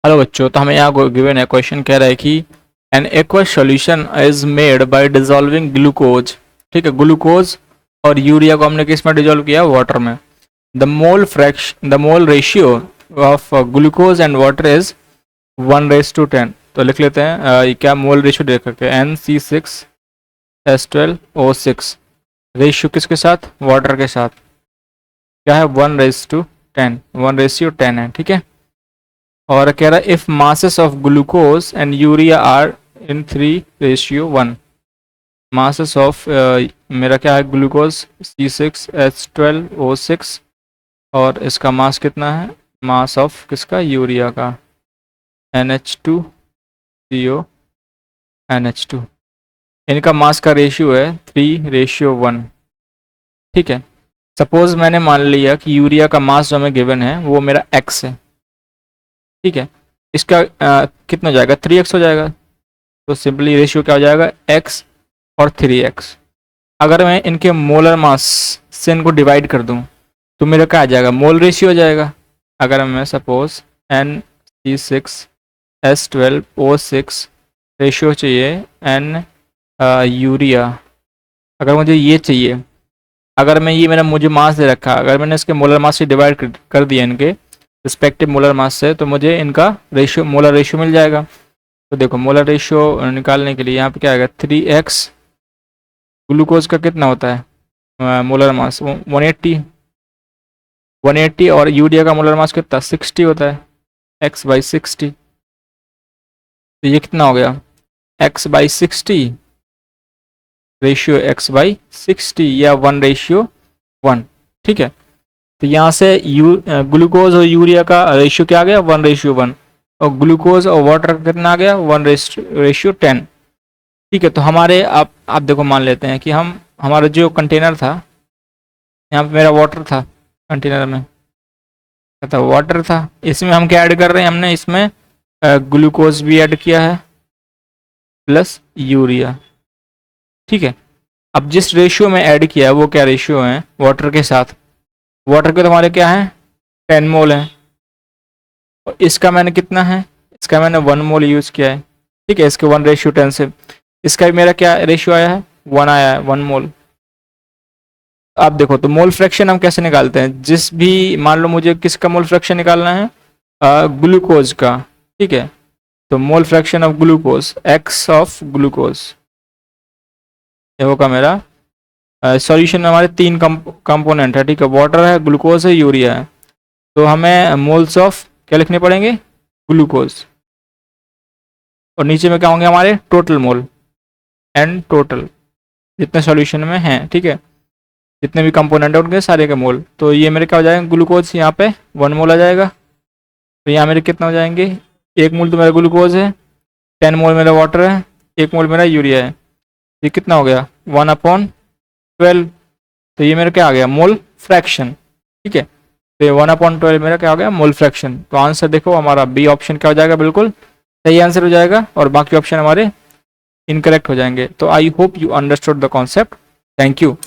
Hello बच्चों, तो हमें यहाँ गिवन है, क्वेश्चन कह रहा है कि N aqua solution is made by dissolving glucose. ठीक है, ग्लूकोज और यूरिया को हमने किस में डिजोल्व किया? वाटर में। The mole ratio of glucose and water is 1:10। तो लिख लेते हैं ये क्या मोल रेशियो दे करके, NC6H12O6 रेशियो किसके साथ? वाटर के साथ। क्या है? 1:10, 1:10 है। ठीक है, और कह रहा है if masses of glucose and urea are in 3:1। Masses of मेरा क्या है? ग्लूकोज C6H12O6, और इसका मास कितना है? मास ऑफ किसका? यूरिया का, NH2CO NH2। इनका मास का रेशियो है 3:1। ठीक है, सपोज मैंने मान लिया कि यूरिया का मास जो हमें गिवन है वो मेरा x है। ठीक है, इसका कितना हो जाएगा? 3x हो जाएगा। तो सिंपली रेशियो क्या हो जाएगा? x और 3x। अगर मैं इनके मोलर मास से इनको डिवाइड कर दूं तो मेरा क्या आ जाएगा? मोल रेशियो हो जाएगा। अगर मैं सपोज NC6H12O6 रेशियो चाहिए n यूरिया, अगर मुझे ये चाहिए, अगर मैं ये मेरा मुझे मास दे रखा, अगर मैंने इसके मोलर मास से डिवाइड कर दिया इनके रिस्पेक्टिव मोलर मास से, तो मुझे इनका रेशियो, मोलर रेशियो मिल जाएगा। तो देखो, मोलर रेशियो निकालने के लिए यहाँ पे क्या आएगा? 3x। ग्लूकोज का कितना होता है मोलर मास? 180, और यूरिया का मोलर मास कितना? 60 होता है, x/60। तो ये कितना हो गया? x/60 रेशियो x/60 या 1:1। ठीक है, तो यहाँ से ग्लूकोज और यूरिया का रेशियो क्या आ गया? 1:1, और ग्लूकोज और वाटर का कितना आ गया? 1:10। ठीक है, तो हमारे आप देखो, मान लेते हैं कि हमारा जो कंटेनर था, यहाँ पे मेरा वाटर था, कंटेनर में था वाटर था, इसमें हम क्या ऐड कर रहे हैं? हमने इसमें ग्लूकोज भी ऐड किया है प्लस यूरिया। ठीक है, अब जिस रेशियो में ऐड किया है वो क्या रेशियो है? वाटर के साथ। वाटर के तो हमारे क्या है? 10 मोल है, और इसका मैंने कितना है? इसका मैंने 1 मोल यूज़ किया है। ठीक है, इसके 1:10 से इसका भी मेरा क्या रेशियो आया है? 1 आया है, 1 मोल। आप देखो, तो मोल फ्रैक्शन हम कैसे निकालते हैं? जिस भी, मान लो मुझे किसका मोल फ्रैक्शन निकालना है? ग्लूकोज का। ठीक है, तो mole fraction of glucose, x of glucose, ये होगा मेरा सॉल्यूशन में हमारे 3 कंपोनेंट है। ठीक है, वाटर है, ग्लूकोज है, यूरिया है। तो हमें मोल्स ऑफ क्या लिखने पड़ेंगे? ग्लूकोज, और नीचे में क्या होंगे हमारे? टोटल मोल, एंड टोटल जितने सॉल्यूशन में हैं। ठीक है, जितने भी कंपोनेंट है उनके सारे के मोल। तो ये मेरे क्या हो जाएंगे? ग्लूकोज यहाँ पे 1 मोल आ जाएगा। तो यहाँ मेरे कितना हो जाएंगे? 1 मोल तो मेरा ग्लूकोज है, 10 मोल मेरा वाटर है, 1 मोल मेरा यूरिया है। ये कितना हो गया? 1/12। तो ये मेरा क्या आ गया? Mole fraction. ठीक है, तो ये 1/12 मेरा क्या हो गया? Mole fraction. तो आंसर देखो हमारा बी ऑप्शन क्या हो जाएगा? बिल्कुल सही आंसर हो जाएगा, और बाकी ऑप्शन हमारे इनकरेक्ट हो जाएंगे। तो I hope you understood the concept. Thank you.